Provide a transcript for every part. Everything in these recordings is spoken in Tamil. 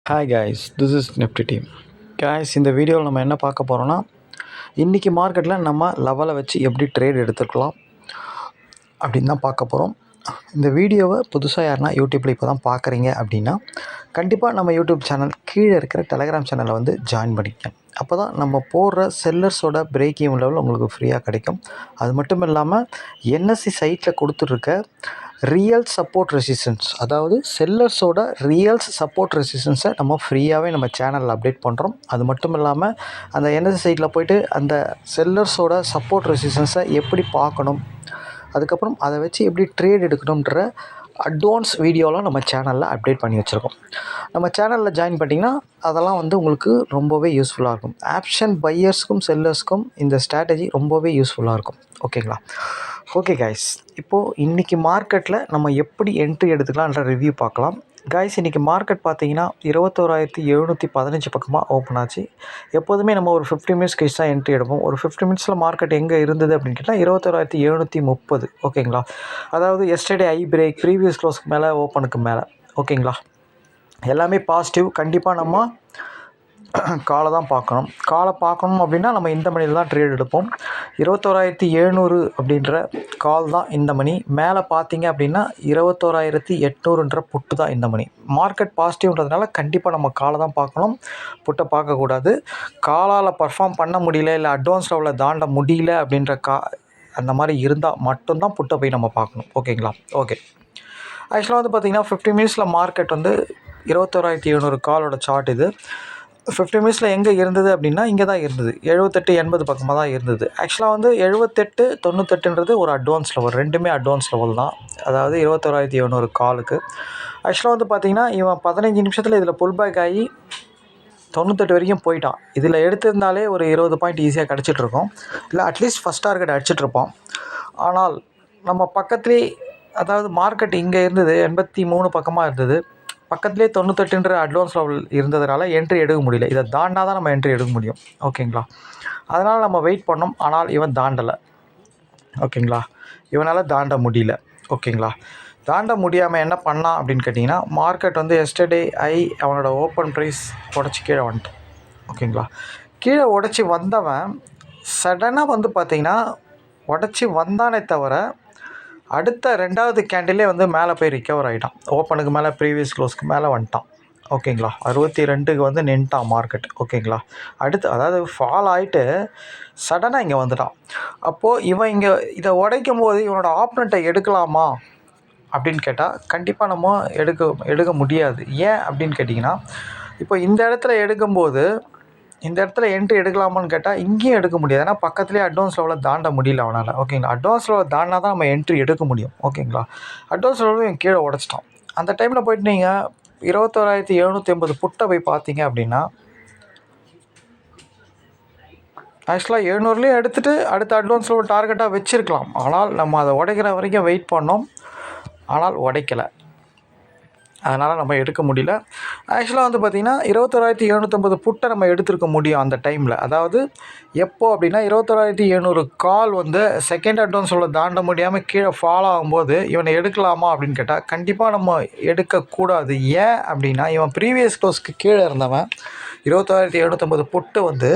Hi guys, this is Nifty team. Guys, இந்த வீடியோவில் நம்ம என்ன பார்க்க போகிறோன்னா, இன்றைக்கி மார்க்கெட்டில் நம்ம லெவலை வச்சு எப்படி ட்ரேட் எடுத்துக்கலாம் அப்படின்னு தான் பார்க்க போகிறோம். இந்த வீடியோவை புதுசாக யாருன்னா யூடியூப்பில் இப்போ தான் பார்க்குறீங்க அப்படின்னா, கண்டிப்பாக நம்ம யூடியூப் சேனல் கீழே இருக்கிற டெலகிராம் சேனலை வந்து ஜாயின் பண்ணிக்கங்க. அப்போ தான் நம்ம போடுற செல்லர்ஸோட பிரேக் ஈவன் லெவல் உங்களுக்கு ஃப்ரீயாக கிடைக்கும். அது மட்டும் இல்லாமல் என்எஸ்சி சைட்டில் கொடுத்துருக்க ரியல் சப்போர்ட் ரெசிஸ்டன்ஸ், அதாவது செல்லர்ஸோட ரியல் சப்போர்ட் ரெசிஸ்டன்ஸை நம்ம ஃப்ரீயாகவே நம்ம சேனலில் அப்டேட் பண்ணுறோம். அது மட்டும் இல்லாமல் அந்த என்எஸ்சி சைட்டில் போய்ட்டு அந்த செல்லர்ஸோட சப்போர்ட் ரெசிஸ்டன்ஸை எப்படி பார்க்கணும், அதுக்கப்புறம் அதை வச்சு எப்படி ட்ரேட் எடுக்கணுன்ற அட்வான்ஸ் வீடியோலாம் நம்ம சேனலில் அப்டேட் பண்ணி வச்சுருக்கோம். நம்ம சேனலில் ஜாயின் பண்ணிங்கன்னா அதெல்லாம் வந்து உங்களுக்கு ரொம்பவே யூஸ்ஃபுல்லாக இருக்கும். ஆப்ஷன் பையர்ஸ்க்கும் செல்லர்ஸ்க்கும் இந்த ஸ்ட்ராட்டஜி ரொம்பவே யூஸ்ஃபுல்லாக இருக்கும். ஓகேங்களா? ஓகே காய்ஸ், இப்போது இன்றைக்கி மார்க்கெட்டில் நம்ம எப்படி என்ட்ரி எடுத்துக்கலான்ற ரிவ்யூ பார்க்கலாம். காய்ஸ், இன்றைக்கி மார்க்கெட் பார்த்தீங்கன்னா 21,715 பக்கமாக ஓப்பன் ஆச்சு. எப்போதுமே நம்ம ஒரு 50 மினிட்ஸ் கழிச்சு தான் என்ட்ரி எடுப்போம். ஒரு 50 மினிட்ஸில் மார்க்கெட் எங்கே இருந்தது அப்படின்னு கேட்டால் 21,730. ஓகேங்களா? அதாவது எஸ்டர்டே ஐ பிரேக், ப்ரீவியஸ் க்ளோஸ்க்கு மேலே, ஓப்பனுக்கு மேலே. ஓகேங்களா? எல்லாமே பாசிட்டிவ். கண்டிப்பாக நம்ம காலை தான் பார்க்கணும். காலை பார்க்கணும் அப்படின்னா நம்ம இந்த மணியில் தான் ட்ரேட் எடுப்போம். 21,700 அப்படின்ற கால் தான் இந்த மணி. மேலே பார்த்தீங்க அப்படின்னா 21,800ன்ற புட்டு தான் இந்த மணி. மார்க்கெட் பாசிட்டிவ்ன்றதுனால கண்டிப்பாக நம்ம காலை தான் பார்க்கணும், புட்டை பார்க்கக்கூடாது. காலால் பர்ஃபார்ம் பண்ண முடியல, இல்லை அட்வான்ஸ் லெவலில் தாண்ட முடியல அப்படின்ற அந்த மாதிரி இருந்தால் மட்டும்தான் புட்டை போய் நம்ம பார்க்கணும். ஓகேங்களா? ஓகே. ஆக்சுவலாக வந்து பார்த்திங்கன்னா 50 மினிட்ஸில் மார்க்கெட் வந்து 21,700 காலோட சார்ட் இது. 50 மினிட்ஸில் எங்கே இருந்தது அப்படின்னா இங்கே தான் இருந்தது. 78-80 பக்கமாக தான் இருந்தது. ஆக்சுவலாக வந்து 78-98ன்றது ஒரு அட்வான்ஸ் லெவல். ரெண்டுமே அட்வான்ஸ் லெவல் தான். அதாவது 21,700 காலுக்கு. ஆக்சுவலாக வந்து பார்த்திங்கன்னா இவன் 15 நிமிஷத்தில் இதில் புல் பேக் ஆகி 98 வரைக்கும் போயிட்டான். இதில் எடுத்திருந்தாலே ஒரு 20 பாயிண்ட் ஈஸியாக கிடச்சிட்ருக்கோம். இல்லை அட்லீஸ்ட் ஃபஸ்ட் டார்கெட் அடிச்சிட்ருப்பான். ஆனால் நம்ம பக்கத்துலேயே, அதாவது மார்க்கெட் இங்கே இருந்தது 83 பக்கமாக இருந்தது. பக்கத்துலேயே 98ன்ற அட்வான்ஸ் லெவல் இருந்ததுனால என்ட்ரி எடுக்க முடியல. இதை தாண்டா தான் நம்ம என்ட்ரி எடுக்க முடியும். ஓகேங்களா? அதனால் நம்ம வெயிட் பண்ணோம். ஆனால் இவன் தாண்டலை. ஓகேங்களா? இவனால் தாண்ட முடியல. ஓகேங்களா? தாண்ட முடியாமல் என்ன பண்ணான் அப்படின்னு கேட்டிங்கன்னா, மார்க்கெட் வந்து எஸ்டர்டே அவனோட ஓப்பன் ப்ரைஸ் உடச்சி கீழே வந்துட்டான். ஓகேங்களா? கீழே உடச்சி வந்தவன் சடனாக வந்து பார்த்திங்கன்னா உடச்சி வந்தானே தவிர அடுத்த 2வது கேண்டிலே வந்து மேலே போய் ரிக்கவர் ஆகிட்டான். ஓப்பனுக்கு மேலே, ப்ரீவியஸ் க்ளோஸ்க்கு மேலே வந்துட்டான். ஓகேங்களா? 62க்கு வந்து நின்ட்டான் மார்க்கெட். ஓகேங்களா? அடுத்து அதாவது ஃபால் ஆகிட்டு சடனாக இங்கே வந்துட்டான். அப்போது இவன் இங்கே இதை உடைக்கும் போது இவனோட ஆப்னண்ட்டை எடுக்கலாமா அப்படின்னு கேட்டால் கண்டிப்பாக நம்ம எடுக்க முடியாது. ஏன் அப்படின்னு கேட்டிங்கன்னா, இப்போ இந்த இடத்துல எடுக்கும்போது இந்த இடத்துல என்ட்ரி எடுக்கலாமான்னு கேட்டால் இங்கேயும் எடுக்க முடியாது. ஏன்னா பக்கத்துலேயே அட்வான்ஸ் லெவலில் தாண்ட முடியல அவனால். ஓகேங்களா? அட்வான்ஸ் லெவலில் தாண்டினா தான் நம்ம என்ட்ரி எடுக்க முடியும். ஓகேங்களா? அட்வான்ஸ் லெவலும் கீழே உடச்சிட்டான். அந்த டைமில் போய்ட்டு நீங்கள் 21,780 புட்டை போய் பார்த்தீங்க அப்படின்னா, ஆக்சுவலாக 700லேயும் எடுத்துகிட்டு அடுத்த அட்வான்ஸ் லெவல் டார்கெட்டாக வச்சுருக்கலாம். ஆனால் நம்ம அதை உடைக்கிற வரைக்கும் வெயிட் பண்ணோம். ஆனால் உடைக்கலை. அதனால் நம்ம எடுக்க முடியல. ஆக்சுவலாக வந்து பார்த்திங்கன்னா 21,750 புட்டை நம்ம எடுத்துருக்க முடியும் அந்த டைமில். அதாவது எப்போது அப்படின்னா 21,700 கால் வந்து செகண்ட் அட்வான்ஸில் தாண்ட முடியாமல் கீழே ஃபாலோ ஆகும்போது இவனை எடுக்கலாமா அப்படின்னு கேட்டால் கண்டிப்பாக நம்ம எடுக்கக்கூடாது. ஏன் அப்படின்னா இவன் ப்ரீவியஸ் க்ளோஸ்க்கு கீழே இருந்தவன். 21,750 புட்டு வந்து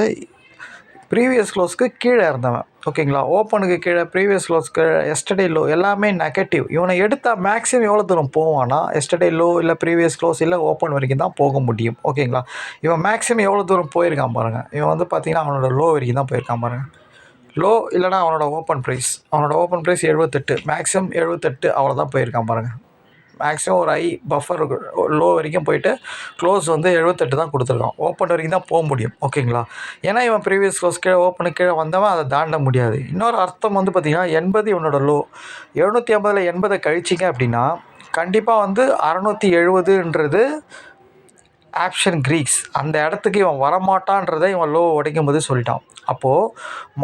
ப்ரீவியஸ் க்ளோஸ்க்கு கீழே இருந்தவன். ஓகேங்களா? ஓப்பனுக்கு கீழே, ப்ரீவியஸ் க்ளோஸ்க்கு, எஸ்டர்டே லோ எல்லாமே நெகட்டிவ். இவனை எடுத்தால் மேக்ஸிமம் எவ்வளோ தூரம் போவான்னா எஸ்டர்டே லோ இல்லை ப்ரீவியஸ் க்ளோஸ் இல்லை ஓப்பன் வரைக்கும் தான் போக முடியும். ஓகேங்களா? இவன் மேக்ஸிமம் எவ்வளோ தூரம் போயிருக்கான் பாருங்கள். இவன் வந்து பார்த்திங்கன்னா அவனோட லோ வரைக்கும் தான் போயிருக்கான் பாருங்கள். லோ இல்லைனா அவனோட ஓப்பன் ப்ரைஸ் 78, மேக்ஸிமம் 78 அவ்வளோதான் போயிருக்கான் பாருங்கள். மேக்ஸிமம் ஒரு பஃபர் லோ வரைக்கும் போயிட்டு க்ளோஸ் வந்து 78 தான் கொடுத்துருக்கான். ஓப்பன் வரைக்கும் தான் போக முடியும். ஓகேங்களா? ஏன்னா இவன் ப்ரீவியஸ் க்ளோஸ் கீழே, ஓப்பனுக்கு கீழே வந்தவன் அதை தாண்ட முடியாது. இன்னொரு அர்த்தம் வந்து பார்த்திங்கன்னா 80 இவனோட லோ. 750ல் 80 கழிச்சிங்க அப்படின்னா கண்டிப்பாக வந்து 670ன்றது ஆப்ஷன் க்ரீக்ஸ். அந்த இடத்துக்கு இவன் வரமாட்டான்றதை இவன் லோ உடைக்கும் போது சொல்லிட்டான். அப்போது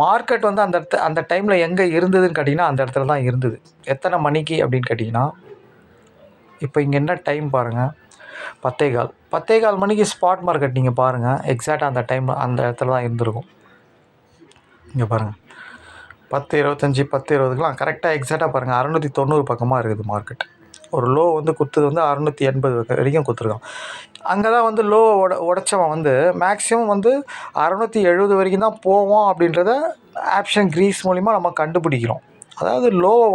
மார்க்கெட் வந்து அந்த டைமில் எங்கே இருந்ததுன்னு கேட்டிங்கன்னா அந்த இடத்துல தான் இருந்தது. எத்தனை மணிக்கு அப்படின்னு கேட்டிங்கன்னா, இப்போ இங்கே என்ன டைம் பாருங்கள், 10:15 மணிக்கு ஸ்பாட் மார்க்கெட் நீங்கள் பாருங்கள். எக்ஸாக்டாக அந்த டைம் அந்த இடத்துல தான் இருந்திருக்கும். இங்கே பாருங்கள், 10:25, 10:20க்கெலாம் கரெக்டாக எக்ஸாக்டாக பாருங்கள் 690 பக்கமாக இருக்குது மார்க்கெட். ஒரு லோ வந்து குத்துது வந்து 680 வரைக்கும் குத்துருக்கான். அங்கே தான் வந்து லோ உடைச்சவன் வந்து மேக்ஸிமம் வந்து 670 வரைக்கும் தான் போவோம் அப்படின்றத ஆப்ஷன் க்ரீஸ் மூலிமா நம்ம கண்டுபிடிக்கிறோம். அதாவது லோவை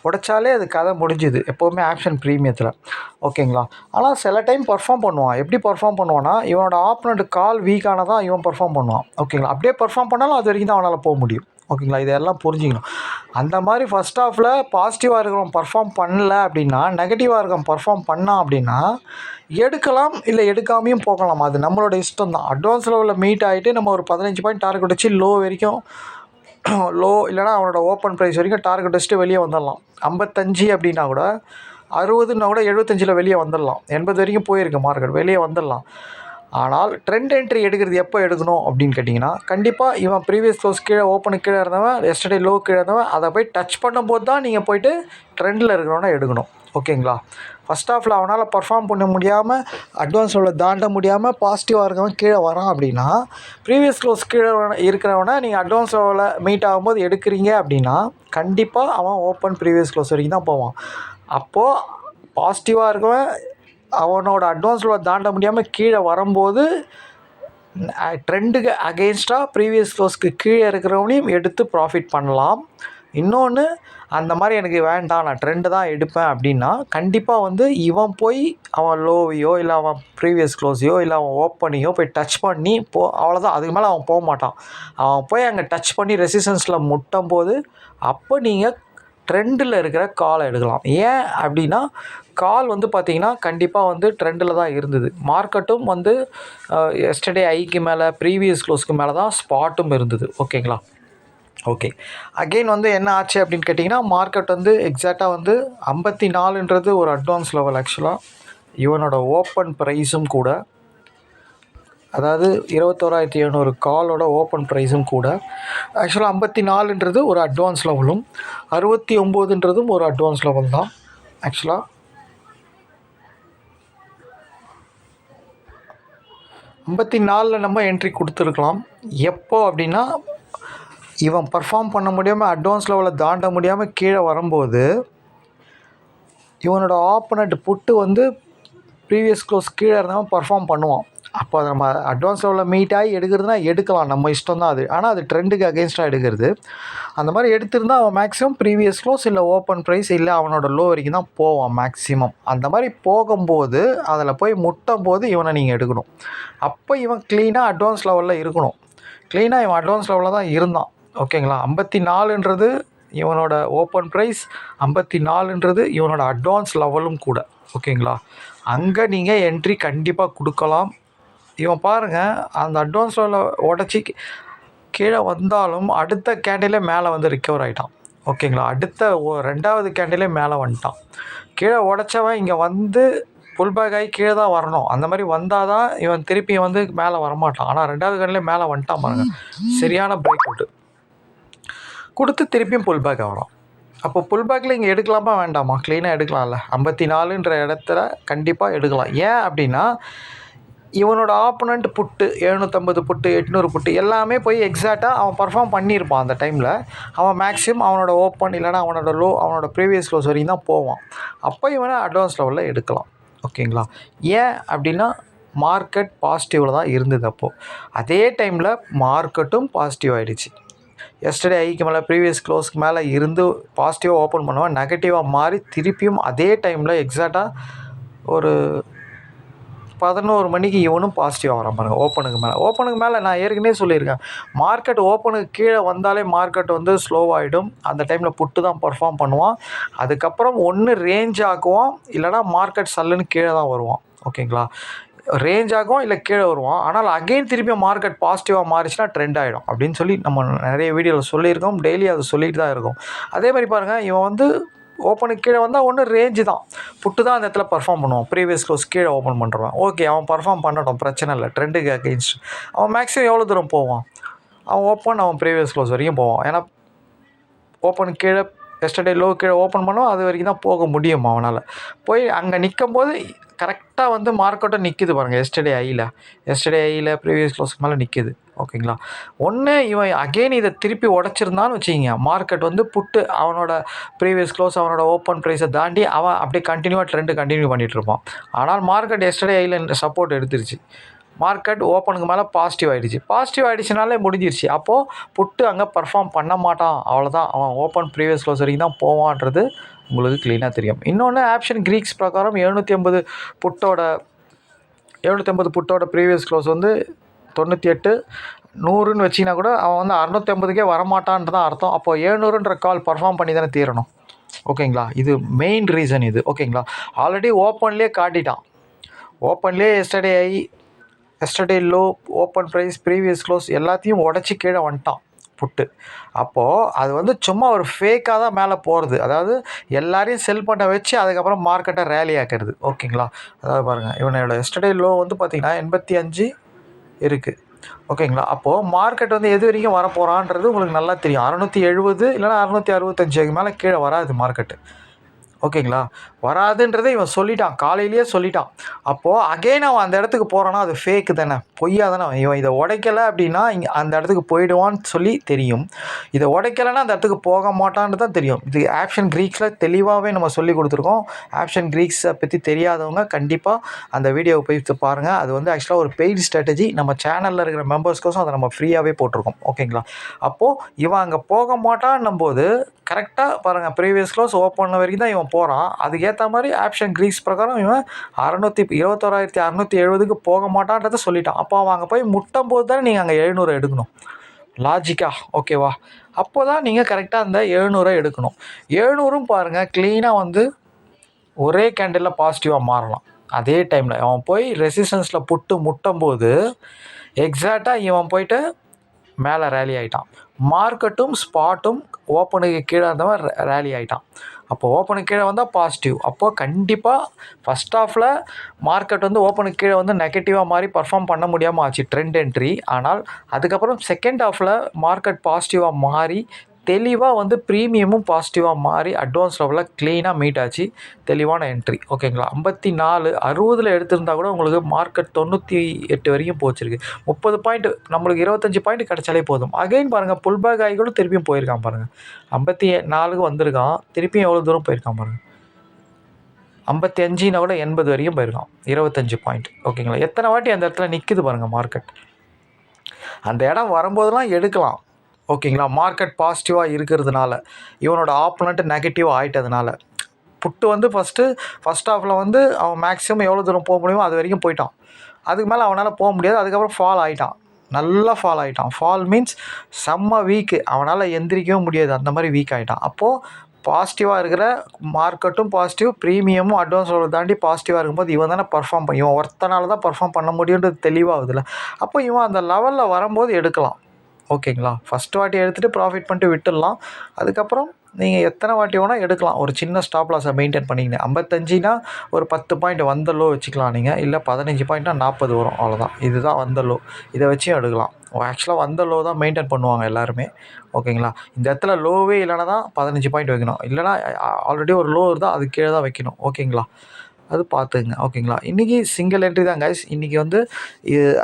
உடைச்சாலே அது கதை முடிஞ்சுது எப்போவுமே ஆப்ஷன் ப்ரீமியத்தில். ஓகேங்களா? ஆனால் சில டைம் பர்ஃபார்ம் பண்ணுவான். எப்படி பர்ஃபார்ம் பண்ணுவான்னா, இவனோட ஆப்பனண்ட் கால் வீக்கானதான் இவன் பர்ஃபார்ம் பண்ணுவான். ஓகேங்களா? அப்படியே பர்ஃபார்ம் பண்ணாலும் அது வரைக்கும் தான் அவனால் போக முடியும். ஓகேங்களா? இதெல்லாம் புரிஞ்சுக்கணும். அந்த மாதிரி ஃபஸ்ட் ஹாஃபில் பாசிட்டிவாக இருக்கிறவன் பர்ஃபார்ம் பண்ணல அப்படின்னா, நெகட்டிவாக இருக்கவன் பர்ஃபார்ம் பண்ணான் அப்படின்னா எடுக்கலாம், இல்லை எடுக்காமையும் போகலாம். அது நம்மளோட இஷ்டம் தான். அட்வான்ஸ் லெவலில் மீட் ஆகிட்டு நம்ம ஒரு 15 பாயிண்ட் டார்கெட் வச்சு லோ வரைக்கும் லோ இல்லைனா அவனோட ஓப்பன் ப்ரைஸ் வரைக்கும் டார்கெட் வச்சுட்டு வெளியே வந்துடலாம். 55 அப்படின்னா கூட 60ன்னா கூட 75 வெளியே வந்துடலாம். 80 வரைக்கும் போயிருக்கு மார்க்கெட், வெளியே வந்துடலாம். ஆனால் ட்ரெண்ட் என்ட்ரி எடுக்கிறது எப்போ எடுக்கணும் அப்படின்னு கேட்டிங்கன்னா, கண்டிப்பாக இவன் ப்ரீவியஸ் க்ளோஸ் கீழே ஓப்பனுக்கு கீழே இருந்தவன், எஸ்டர்டே லோ கீழே இருந்தவன், அதை போய் டச் பண்ணும்போது தான் நீங்கள் போய்ட்டு ட்ரெண்டில் இருக்கிறவனை எடுக்கணும். ஓகேங்களா? ஃபஸ்ட் ஹாஃபில் அவனால் பர்ஃபார்ம் பண்ண முடியாமல், அட்வான்ஸ் லெவலில் தாண்ட முடியாமல் பாசிட்டிவாக இருக்கவன் கீழே வரான் அப்படின்னா, ப்ரீவியஸ் க்ளோஸ் கீழே இருக்கிறவனை நீங்கள் அட்வான்ஸ் லெவலில் மீட் ஆகும்போது எடுக்கிறீங்க அப்படின்னா, கண்டிப்பாக அவன் ஓப்பன் ப்ரீவியஸ் க்ளோஸ் வரைக்கும் தான் போவான். அப்போது பாசிட்டிவாக இருக்கவன் அவனோட அட்வான்ஸ் லெவலில் தாண்ட முடியாமல் கீழே வரும்போது ட்ரெண்டுக்கு அகெயின்ஸ்டாக ப்ரீவியஸ் க்ளோஸ்க்கு கீழே இருக்கிறவனையும் எடுத்து ப்ராஃபிட் பண்ணலாம். இன்னொன்று, அந்த மாதிரி எனக்கு வேண்டாம், நான் ட்ரெண்டு தான் எடுப்பேன் அப்படின்னா, கண்டிப்பாக வந்து இவன் போய் அவன் லோவையோ இல்லை அவன் ப்ரீவியஸ் க்ளோஸையோ இல்லை அவன் ஓப்பனையோ போய் டச் பண்ணி அவ்வளோதான். அதுக்கு மேலே அவன் போக மாட்டான். அவன் போய் அங்கே டச் பண்ணி ரெசிஸ்டன்ஸில் முட்டும் போது அப்போ நீங்கள் ட்ரெண்டில் இருக்கிற காலை எடுக்கலாம். ஏன் அப்படின்னா, கால் வந்து பார்த்திங்கன்னா கண்டிப்பாக வந்து ட்ரெண்டில் தான் இருந்தது. மார்க்கெட்டும் வந்து எஸ்டர்டே ஐக்கு மேலே ப்ரீவியஸ் க்ளோஸ்க்கு மேலே தான் ஸ்பாட்டும் இருந்தது. ஓகேங்களா? ஓகே, அகெயின் வந்து என்ன ஆச்சு அப்படின்னு கேட்டிங்கன்னா, மார்க்கெட் வந்து எக்ஸாக்டாக வந்து 54ன்றது ஒரு அட்வான்ஸ் லெவல். ஆக்சுவலாக இவனோட ஓப்பன் ப்ரைஸும் கூட, அதாவது 21,700 காலோட ஓப்பன் ப்ரைஸும் கூட ஆக்சுவலாக 54ன்றது ஒரு அட்வான்ஸ் லெவலும் 69ன்றதும் ஒரு அட்வான்ஸ் லெவல் தான். ஆக்சுவலாக 54ல் நம்ம என்ட்ரி கொடுத்துருக்கலாம். எப்போ அப்படின்னா, இவன் பர்ஃபார்ம் பண்ண முடியாமல் அட்வான்ஸ் லெவலில் தாண்ட முடியாமல் கீழே வரும்போது இவனோட ஆப்பனண்ட் புட்டு வந்து ப்ரீவியஸ் க்ளோஸ் கீழே இருந்தவன் பர்ஃபார்ம் பண்ணுவான். அப்போ அதை நம்ம அட்வான்ஸ் லெவலில் மீட் ஆகி எடுக்கிறதுனா எடுக்கலாம், நம்ம இஷ்டம் தான் அது. ஆனால் அது ட்ரெண்டுக்கு அகெயின்ஸ்டாக எடுக்கிறது. அந்த மாதிரி எடுத்திருந்தால் அவன் மேக்ஸிமம் ப்ரீவியஸ் க்ளோஸ் இல்லை ஓப்பன் ப்ரைஸ் இல்லை அவனோட லோ வரைக்கும் தான் போவான் மேக்ஸிமம். அந்த மாதிரி போகும்போது அதில் போய் முட்டும் போது இவனை நீங்கள் எடுக்கணும். அப்போ இவன் க்ளீனாக அட்வான்ஸ் லெவலில் இருக்கணும். க்ளீனாக இவன் அட்வான்ஸ் லெவலில் தான் இருந்தான். ஓகேங்களா? 54ன்றது இவனோட ஓப்பன் ப்ரைஸ், 54ன்றது இவனோட அட்வான்ஸ் லெவலும் கூட. ஓகேங்களா? அங்கே நீங்கள் என்ட்ரி கண்டிப்பாக கொடுக்கலாம். இவன் பாருங்கள், அந்த அட்வான்ஸ் லெவலில் உடச்சி கீழே வந்தாலும் அடுத்த கேண்டிலே மேலே வந்து ரிக்கவர் ஆகிட்டான். ஓகேங்களா? அடுத்த 2வது கேண்டிலே மேலே வந்துட்டான். கீழே உடச்சவன் இங்கே வந்து புல் பேக் ஆகி கீழே தான் வரணும். அந்த மாதிரி வந்தால் தான் இவன் திருப்பி வந்து மேலே வரமாட்டான். ஆனால் 2வது கேண்டிலே மேலே வந்துட்டான் பாருங்கள். சரியான பிரேக் அவுட்டு கொடுத்து திருப்பியும் புல் பேக் ஆகலாம். அப்போ புல் பேக்கில் இங்கே எடுக்கலாமா வேண்டாமா? க்ளீனாக எடுக்கலாம்ல. 54ன்ற இடத்துல கண்டிப்பாக எடுக்கலாம். ஏன் அப்படின்னா, இவனோட ஆப்பனண்ட் புட்டு 750 புட்டு 800 புட்டு எல்லாமே போய் எக்ஸாக்டாக அவன் பர்ஃபார்ம் பண்ணியிருப்பான். அந்த டைமில் அவன் மேக்ஸிமம் அவனோட ஓப்பன் இல்லைனா அவனோட லோ, அவனோட ப்ரீவியஸ் க்ளோஸ் வரைக்கும் தான் போவான். அப்போ இவனை அட்வான்ஸ் லெவலில் எடுக்கலாம். ஓகேங்களா? ஏன் அப்படின்னா, மார்க்கெட் பாசிட்டிவில் தான் இருந்தது. அப்போது அதே டைமில் மார்க்கெட்டும் பாசிட்டிவ் ஆகிடுச்சு. எஸ்டர்டே ஐக்கு மேலே ப்ரீவியஸ் க்ளோஸ்க்கு மேலே இருந்து பாசிட்டிவாக ஓப்பன் பண்ணுவான், நெகட்டிவாக மாறி திருப்பியும் அதே டைமில் எக்ஸாக்டாக ஒரு 11 மணிக்கு இவனும் பாசிட்டிவாக வரான் பாருங்கள். ஓப்பனுக்கு மேலே நான் ஏற்கனவே சொல்லியிருக்கேன், மார்க்கெட் ஓப்பனுக்கு கீழே வந்தாலே மார்க்கெட் வந்து ஸ்லோவாகிடும். அந்த டைமில் புட்டு தான் பர்ஃபார்ம் பண்ணுவான். அதுக்கப்புறம் ஒன்று ரேஞ்ச் ஆக்குவான், இல்லைனா மார்க்கெட் சல்லுன்னு கீழே தான் வருவான். ஓகேங்களா? ரேஞ்ச் ஆகும் இல்லை கீழே வருவான். ஆனால் அகெயின் திருப்பி மார்க்கெட் பாசிட்டிவாக மாறிச்சுன்னா ட்ரெண்ட் ஆகிடும் அப்படின்னு சொல்லி நம்ம நிறைய வீடியோவில் சொல்லியிருக்கோம். டெய்லி அதை சொல்லிட்டு தான் இருக்கும். அதே மாதிரி பாருங்கள், இவன் வந்து ஓப்பனுக்கு கீழே வந்தால் ஒன்று ரேஞ்சு தான், புட்டு தான் அந்த இடத்துல பர்ஃபார்ம் பண்ணுவான். ப்ரீவியஸ் க்ளோஸ் கீழே ஓப்பன் பண்ணுறான். ஓகே, அவன் பர்ஃபார்ம் பண்ணட்டும், பிரச்சனை இல்லை. ட்ரெண்டுக்கு அகெயின்ஸ்ட் அவன் மேக்ஸிமம் எவ்வளோ தூரம் போவான்? அவன் ஓப்பன் அவன் ப்ரீவியஸ் க்ளோஸ் வரைக்கும் போவான். ஏன்னா ஓப்பனுக்கு கீழே எஸ்டர்டே லோ கீழே ஓப்பன் பண்ணுவோம், அது வரைக்கும் தான் போக முடியும் அவனால். போய் அங்கே நிற்கும் போது கரெக்டாக வந்து மார்க்கெட்டும் நிற்கிது பாருங்கள். எஸ்டர்டே ஐயில் ப்ரீவியஸ் க்ளோஸ்க்கு மேலே நிற்கிது. ஓகேங்களா. ஒன்று இவன் அகெயின் இதை திருப்பி உடச்சிருந்தான்னு வச்சுக்கிங்க, மார்க்கெட் வந்து புட்டு அவனோட ப்ரீவியஸ் க்ளோஸ் அவனோட ஓப்பன் ப்ரைஸை தாண்டி அவன் அப்படியே கண்டினியூ பண்ணிகிட்டு இருப்பான். ஆனால் மார்க்கெட் எஸ்டர்டே ஐயில் சப்போர்ட் எடுத்துருச்சு. மார்க்கெட் ஓப்பனுக்கு மேலே பாசிட்டிவ் ஆகிடுச்சுனாலே முடிஞ்சிருச்சு. அப்போது புட்டு அங்கே பர்ஃபார்ம் பண்ண மாட்டான், அவ்வளோதான். அவன் ஓப்பன் ப்ரீவியஸ் க்ளோஸ் வரைக்கும் தான் போவான்றது உங்களுக்கு க்ளீனாக தெரியும். இன்னொன்று ஆப்ஷன் க்ரீக்ஸ் பிரகாரம் 750 புட்டோட ப்ரீவியஸ் க்ளோஸ் வந்து 98, 100ன்னு வச்சிங்கன்னா கூட அவன் வந்து 650க்கே வரமாட்டான்றது தான் அர்த்தம். அப்போது 700ன்ற கால் பர்ஃபார்ம் பண்ணி தானே தீரணும். ஓகேங்களா. இது மெயின் ரீசன் இது. ஓகேங்களா. ஆல்ரெடி ஓப்பன்லேயே காட்டிட்டான். ஓப்பன்லேயே yesterday low, open price, previous close எல்லாத்தையும் உடச்சி கீழே வந்துட்டான் புட்டு. அப்போது அது வந்து சும்மா ஒரு ஃபேக்காக தான் மேலே போகிறது. அதாவது எல்லாரையும் செல் பண்ண வச்சு அதுக்கப்புறம் மார்க்கெட்டை ரேலி ஆக்கிறது. ஓகேங்களா. அதாவது பாருங்கள், இவனோட எஸ்டர்டே லோ வந்து பார்த்திங்கன்னா 85 இருக்குது. ஓகேங்களா. அப்போது மார்க்கெட் வந்து எது வரைக்கும் வரப்போகிறான்றது உங்களுக்கு நல்லா தெரியும். 670 இல்லைனா 665 மேலே கீழே வராது மார்க்கெட்டு. ஓகேங்களா. வராதுன்றதை இவன் சொல்லிட்டான், காலையிலேயே சொல்லிட்டான். அப்போது அகெயின் அவன் அந்த இடத்துக்கு போகிறான்னா அது ஃபேக்கு தானே, பொய்யா தானே. இவன் இதை உடைக்கலை அப்படின்னா இங்கே அந்த இடத்துக்கு போயிடுவான்னு சொல்லி தெரியும். இதை உடைக்கலைன்னா அந்த இடத்துக்கு போக மாட்டான்னு தான் தெரியும். இது ஆப்ஷன் க்ரீக்ஸில் தெளிவாகவே நம்ம சொல்லி கொடுத்துருக்கோம். ஆப்ஷன் க்ரீக்ஸை பற்றி தெரியாதவங்க கண்டிப்பாக அந்த வீடியோவை போய் பாருங்கள். அது வந்து ஆக்சுவலாக ஒரு பெய்டு ஸ்ட்ராட்டஜி. நம்ம சேனலில் இருக்கிற மெம்பர்ஸ்க்கோசம் அதை நம்ம ஃப்ரீயாகவே போட்டிருக்கோம். ஓகேங்களா. அப்போது இவன் அங்கே போக மாட்டான்னும் போது கரெக்டாக பாருங்கள், ப்ரீவியஸ் க்ளோஸ் ஓப்பன் வரைக்கும் தான் இவன் போகிறான். அதுக்கேற்ற மாதிரி ஆப்ஷன் க்ரீக்ஸ் பிரகாரம் இவன் 21,670க்கு போக மாட்டான்றதை சொல்லிட்டான். அப்போ அவன் அங்கே போய் முட்டும் போது தானே நீங்கள் அங்கே 700 எடுக்கணும், லாஜிக்கா. ஓகேவா. அப்போ தான் நீங்கள் கரெக்டாக அந்த 700 எடுக்கணும். 700ம் பாருங்கள் க்ளீனாக வந்து ஒரே கேண்டிலில் பாசிட்டிவாக மாறலாம். அதே டைமில் அவன் போய் ரெசிஸ்டன்ஸில் புட்டு முட்டும் போது எக்ஸாக்டாக இவன் போயிட்டு மேலே ரேலி ஆகிட்டான். மார்க்கெட்டும் ஸ்பாட்டும் ஓப்பனுக்கு கீழே இருந்தவன் ரேலி ஆகிட்டான். அப்போ ஓப்பனுக்கு கீழே வந்தால் பாசிட்டிவ். அப்போது கண்டிப்பாக ஃபஸ்ட் ஹாஃபில் மார்க்கெட் வந்து ஓப்பனுக்கு கீழே வந்து நெகட்டிவாக மாதிரி பர்ஃபார்ம் பண்ண முடியாமல் ஆச்சு, ட்ரெண்ட் என்ட்ரி. ஆனால் அதுக்கப்புறம் செகண்ட் ஹாஃபில் மார்க்கெட் பாசிட்டிவாக மாறி தெளிவாக வந்து ப்ரீமியமும் பாசிட்டிவாக மாறி அட்வான்ஸ் லெவலில் க்ளீனாக மீட் ஆச்சு. தெளிவான என்ட்ரி. ஓகேங்களா. 54, 60 எடுத்திருந்தால் கூட உங்களுக்கு மார்க்கெட் 98 வரைக்கும் போச்சிருக்கு. 30 பாயிண்ட், நம்மளுக்கு 25 பாயிண்ட் கிடச்சாலே போதும். அகைன் பாருங்கள், புல் பேக் ஆகி கூட திருப்பியும் போயிருக்கான் பாருங்கள். 54க்கு வந்திருக்கான், திருப்பியும் எவ்வளோ தூரம் போயிருக்கான் பாருங்கள். 55னா கூட 80 வரைக்கும் போயிருக்கான், 25 பாயிண்ட். ஓகேங்களா. எத்தனை வாட்டி அந்த இடத்துல நிற்குது பாருங்கள் மார்க்கெட். அந்த இடம் வரும்போதெல்லாம் எடுக்கலாம். ஓகேங்களா. மார்க்கெட் பாசிட்டிவாக இருக்கிறதுனால, இவனோட ஆப்போனண்ட் நெகட்டிவாக ஆகிட்டதுனால. புட்டு வந்து ஃபஸ்ட் ஹாஃபில் வந்து அவன் மேக்ஸிமம் எவ்வளோ தூரம் போக முடியுமோ அது வரைக்கும் போயிட்டான். அதுக்கு மேலே அவனால் போக முடியாது. அதுக்கப்புறம் ஃபால் ஆகிட்டான், நல்லா ஃபால் ஆகிட்டான். ஃபால் மீன்ஸ் செம்ம வீக்கு, அவனால் எந்திரிக்கவும் முடியாது, அந்த மாதிரி வீக் ஆகிட்டான். அப்போது பாசிட்டிவாக இருக்கிற மார்க்கெட்டும் பாசிட்டிவ், ப்ரீமியமும் அட்வான்ஸ் தாண்டி பாசிட்டிவாக இருக்கும்போது இவன் தானே இவன் ஒருத்தனால தான் பர்ஃபார்ம் பண்ண முடியுன்றது தெளிவாகுதுல்ல. அப்போ இவன் அந்த லெவலில் வரும்போது எடுக்கலாம். ஓகேங்களா. ஃபஸ்ட்டு வாட்டி எடுத்துகிட்டு ப்ராஃபிட் பண்ணிட்டு விட்டுடலாம். அதுக்கப்புறம் நீங்கள் எத்தனை வாட்டி வேணால் எடுக்கலாம், ஒரு சின்ன ஸ்டாப் லாஸை மெயின்டைன் பண்ணிக்கிங்க. 55னா ஒரு 10 பாயிண்ட் வந்த லோ வச்சுக்கலாம் நீங்கள். இல்லை 15 பாயிண்ட்னா 40 வரும், அவ்வளோதான். இதுதான் வந்த லோ, இதை வச்சும் எடுக்கலாம். ஆக்சுவலாக வந்த லோ தான் மெயின்டைன் பண்ணுவாங்க எல்லாருமே. ஓகேங்களா. இந்த இடத்துல லோவே இல்லைனா தான் 15 பாயிண்ட் வைக்கணும். இல்லைனா ஆல்ரெடி ஒரு லோ இருந்தால் அது கீழே தான் வைக்கணும். ஓகேங்களா. அது பார்த்துக்குங்க. ஓகேங்களா. இன்றைக்கி சிங்கிள் என்ட்ரி தான் கைஸ். இன்றைக்கி வந்து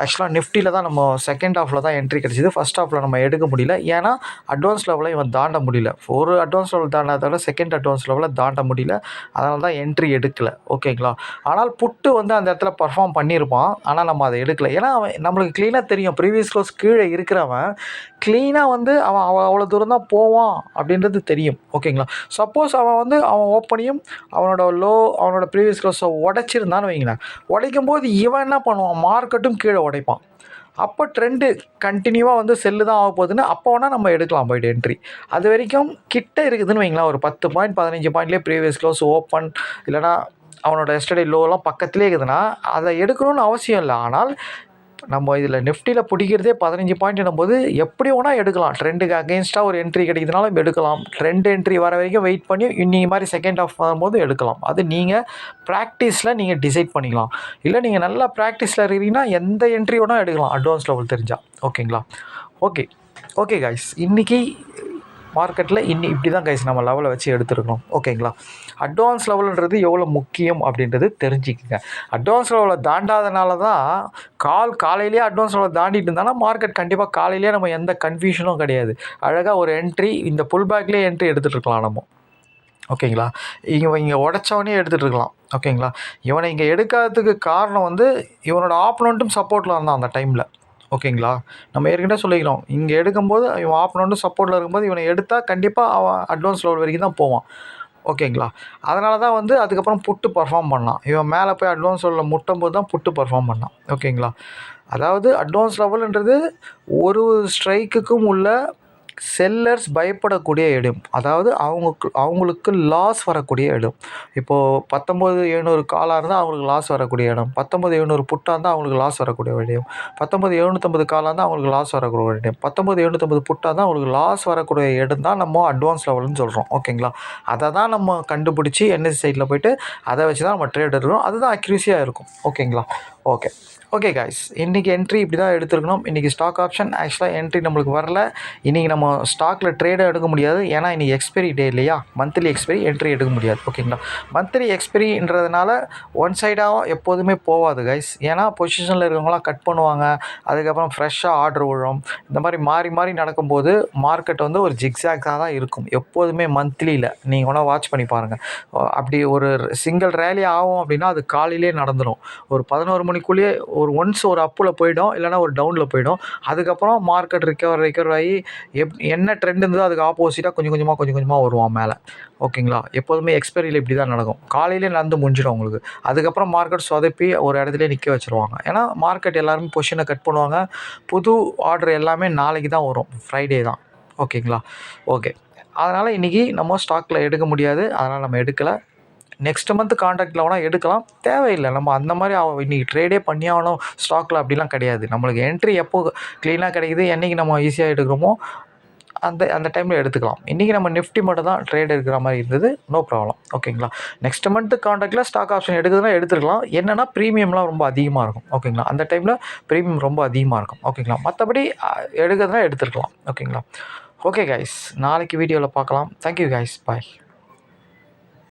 ஆக்சுவலாக நிஃப்டியில் தான் நம்ம செகண்ட் ஹாஃபில் தான் என்ட்ரி கிடச்சிது. ஃபஸ்ட் ஹாஃபில் நம்ம எடுக்க முடியல. ஏன்னா அட்வான்ஸ் லெவலில் இவன் தாண்ட முடியல. ஒரு அட்வான்ஸ் லெவல் தாண்டாதோட செகண்ட் அட்வான்ஸ் லெவலில் தாண்ட முடியல. அதனால தான் என்ட்ரி எடுக்கலை. ஓகேங்களா. ஆனால் புட்டு வந்து அந்த இடத்துல பர்ஃபார்ம் பண்ணியிருப்பான். ஆனால் நம்ம அதை எடுக்கலை. ஏன்னா அவன் நம்மளுக்கு க்ளீனாக தெரியும், ப்ரீவியஸ் க்ளோஸ் கீழே இருக்கிறவன் க்ளீனாக வந்து அவன் அவ்வளோ தூரம் தான் போவான் அப்படின்றது தெரியும். ஓகேங்களா. சப்போஸ் அவன் வந்து அவன் ஓப்பனையும் அவனோட லோ, அவனோட ப்ரீவியஸ் க்ளோஸை உடைச்சிருந்தான்னு வைங்களேன், உடைக்கும் போது இவன் என்ன பண்ணுவான், மார்க்கெட்டும் கீழே உடைப்பான். அப்போ ட்ரெண்டு கண்டினியூவாக வந்து செல்லு தான் ஆக போகுதுன்னு அப்போ வேணால் நம்ம எடுக்கலாம் போய்ட்டு என்ட்ரி. அது வரைக்கும் கிட்ட இருக்குதுன்னு வைங்களேன், ஒரு 10 பாயிண்ட் 15 பாயிண்ட்லேயே ப்ரீவியஸ் க்ளோஸ் ஓப்பன் இல்லைனா அவனோட எஸ்டர்டே லோலாம் பக்கத்துலேயே இருக்குதுன்னா அதை எடுக்கணும்னு அவசியம் இல்லை. ஆனால் நம்ம இதில் நிஃப்டியில் பிடிக்கிறதே 15 பாயிண்ட்னும் போது எப்படி வேணால் எடுக்கலாம். ட்ரெண்டுக்கு அகெயின்ஸ்டாக ஒரு என்ட்ரி கிடைக்கிறதுனாலும் எடுக்கலாம். ட்ரெண்ட் என்ட்ரி வர வரைக்கும் வெயிட் பண்ணி இன்னி மாதிரி செகண்ட் ஹாஃப் வரும்போது எடுக்கலாம். அது நீங்கள் ப்ராக்டிஸில் நீங்கள் டிசைட் பண்ணிக்கலாம். இல்லை நீங்கள் நல்லா ப்ராக்டிஸில் இருக்கிறீங்கன்னா எந்த என்ட்ரி வேணால் எடுக்கலாம், அட்வான்ஸ் லெவல் தெரிஞ்சால். ஓகேங்களா. ஓகே கைஸ், இன்றைக்கி மார்க்கெட்டில் இப்படி தான் கைஸ் நம்ம லெவலை வச்சு எடுத்துருக்கணும். ஓகேங்களா? அட்வான்ஸ் லெவலுன்றது எவ்வளோ முக்கியம் அப்படின்றது தெரிஞ்சுக்கங்க. அட்வான்ஸ் லெவலை தாண்டாதனால தான் காலையிலேயே அட்வான்ஸ் லெவலை தாண்டிட்டு இருந்தாலும் மார்க்கெட் கண்டிப்பாக காலையிலேயே நம்ம எந்த கன்ஃபியூஷனும் கிடையாது. அழகாக ஒரு என்ட்ரி இந்த புல் பேக்லேயே என்ட்ரி எடுத்துகிட்டு இருக்கலாம் நம்ம. ஓகேங்களா? இங்கே உடச்சவனே எடுத்துகிட்டு இருக்கலாம். ஓகேங்களா? இவனை இங்கே எடுக்காததுக்கு காரணம் வந்து இவனோட ஆப்போனண்ட்டும் சப்போர்ட்டில் இருந்தான் அந்த டைமில். ஓகேங்களா? நம்ம ஏற்கனவே சொல்லிக்கிறோம், இங்கே எடுக்கும்போது இவன் ஆப்போனண்ட்டும் சப்போர்ட்டில் இருக்கும்போது இவனை எடுத்தால் கண்டிப்பாக அவன் அட்வான்ஸ் லெவல் வரைக்கும் தான் போவான். ஓகேங்களா? அதனால தான் வந்து அதுக்கப்புறம் புட்டு பர்ஃபார்ம் பண்ணான். இவன் மேலே போய் அட்வான்ஸ் லெவலில் முட்டும்போது தான் புட்டு பர்ஃபார்ம் பண்ணான். ஓகேங்களா? அதாவது அட்வான்ஸ் லெவலுன்றது ஒரு ஸ்ட்ரைக்குக்கும் உள்ள செல்லர்ஸ் பயப்படக்கூடிய இடம். அதாவது அவங்களுக்கு லாஸ் வரக்கூடிய இடம். இப்போது 19,700 காலாக இருந்தால் அவங்களுக்கு லாஸ் வரக்கூடிய இடம். 19,700 புட்டாக இருந்தால் அவங்களுக்கு லாஸ் வரக்கூடிய இடம். 19,750 காலாக இருந்தால் அவங்களுக்கு லாஸ் வரக்கூடிய இடம். 19,750 புட்டாக இருந்தால் அவங்களுக்கு லாஸ் வரக்கூடிய இடம் தான் நம்ம அட்வான்ஸ் லெவல்னு சொல்கிறோம். ஓகேங்களா? அதை தான் நம்ம கண்டுபிடிச்சி என்எஸ்சி சைட்டில் போய்ட்டு அதை வச்சு தான் நம்ம ட்ரேட் எடுக்கிறோம். அதுதான் அக்யூரஸியாக இருக்கும். ஓகேங்களா? ஓகே காய்ஸ், இன்றைக்கி என்ட்ரி இப்படி தான் எடுத்துருக்கணும். இன்றைக்கி ஸ்டாக் ஆப்ஷன் ஆக்சுவலாக என்ட்ரி நம்மளுக்கு வரல. இன்றைக்கி நம்ம ஸ்டாக்கில் ட்ரேடை எடுக்க முடியாது. ஏன்னா இன்றைக்கி எக்ஸ்பைரி டே இல்லையா? மந்த்லி எக்ஸ்பைரி, என்ட்ரி எடுக்க முடியாது. ஓகேங்களா? மந்த்லி எக்ஸ்பைரின்றதுனால ஒன் சைடாக எப்போதுமே போகாது கைஸ். ஏன்னா பொசிஷனில் இருக்கவங்களாம் கட் பண்ணுவாங்க. அதுக்கப்புறம் ஃப்ரெஷ்ஷாக ஆர்டர் விழும். இந்த மாதிரி மாறி மாறி நடக்கும்போது மார்க்கெட் வந்து ஒரு ஜிக்ஸாக்ஸாக தான் இருக்கும் எப்போதுமே மந்த்லியில். நீங்கள் வேணால் வாட்ச் பண்ணி பாருங்கள். அப்படி ஒரு சிங்கிள் ரேலி ஆகும் அப்படின்னா அது காலையிலே நடந்துடும். ஒரு 11 மணிக்குள்ளேயே ஒன்ஸ் ஒரு அப்பில் போய்டும், இல்லைனா ஒரு டவுனில் போய்டும். அதுக்கப்புறம் மார்க்கெட் ரிக்கவர் ஆகி என்ன ட்ரெண்ட் இருந்ததோ அதுக்கு ஆப்போசிட்டாக கொஞ்சம் கொஞ்சமாக வருவான் மேலே. ஓகேங்களா? எப்போதுமே எக்ஸ்பைரியில் இப்படி தான் நடக்கும். காலையிலே நடந்து முடிஞ்சிடும் உங்களுக்கு. அதுக்கப்புறம் மார்க்கெட் சொதப்பி ஒரு இடத்துல நிற்க வச்சுருவாங்க. ஏன்னா மார்க்கெட் எல்லாருமே பொசிஷனை கட் பண்ணுவாங்க. புது ஆர்டர் எல்லாமே நாளைக்கு தான் வரும், ஃப்ரைடே தான். ஓகேங்களா? அதனால் இன்றைக்கி நம்ம ஸ்டாக்கில் எடுக்க முடியாது. அதனால் நம்ம எடுக்கலை. நெக்ஸ்ட் மந்த் கான்ட்ராக்டில் வேணால் எடுக்கலாம். தேவையில்லை. நம்ம அந்த மாதிரி இன்றைக்கி ட்ரேடே பண்ணி ஆகணும் ஸ்டாக்கில் அப்படிலாம் கிடையாது. நம்மளுக்கு என்ட்ரி எப்போ க்ளீனாக கிடைக்குது, என்றைக்கு நம்ம ஈஸியாக எடுக்கிறோமோ அந்த டைமில் எடுத்துக்கலாம். இன்றைக்கி நம்ம நிஃப்டி மட்டும் தான் ட்ரேட் எடுக்கிற மாதிரி இருந்தது. No problem. ஓகேங்களா? நெக்ஸ்ட் மந்த்து கான்ட்ராக்டில் ஸ்டாக் ஆப்ஷன் எடுக்கிறதுனா எடுத்துக்கலாம். என்னென்னா ப்ரீமியம்லாம் ரொம்ப அதிகமாக இருக்கும். ஓகேங்களா? அந்த டைமில் ப்ரீமியம் ரொம்ப அதிகமாக இருக்கும். ஓகேங்களா? மற்றபடி எடுக்கிறதுனா எடுத்துருக்கலாம். ஓகேங்களா? ஓகே கைஸ், நாளைக்கு வீடியோவில் பார்க்கலாம். தேங்க்யூ கைஸ், பாய்.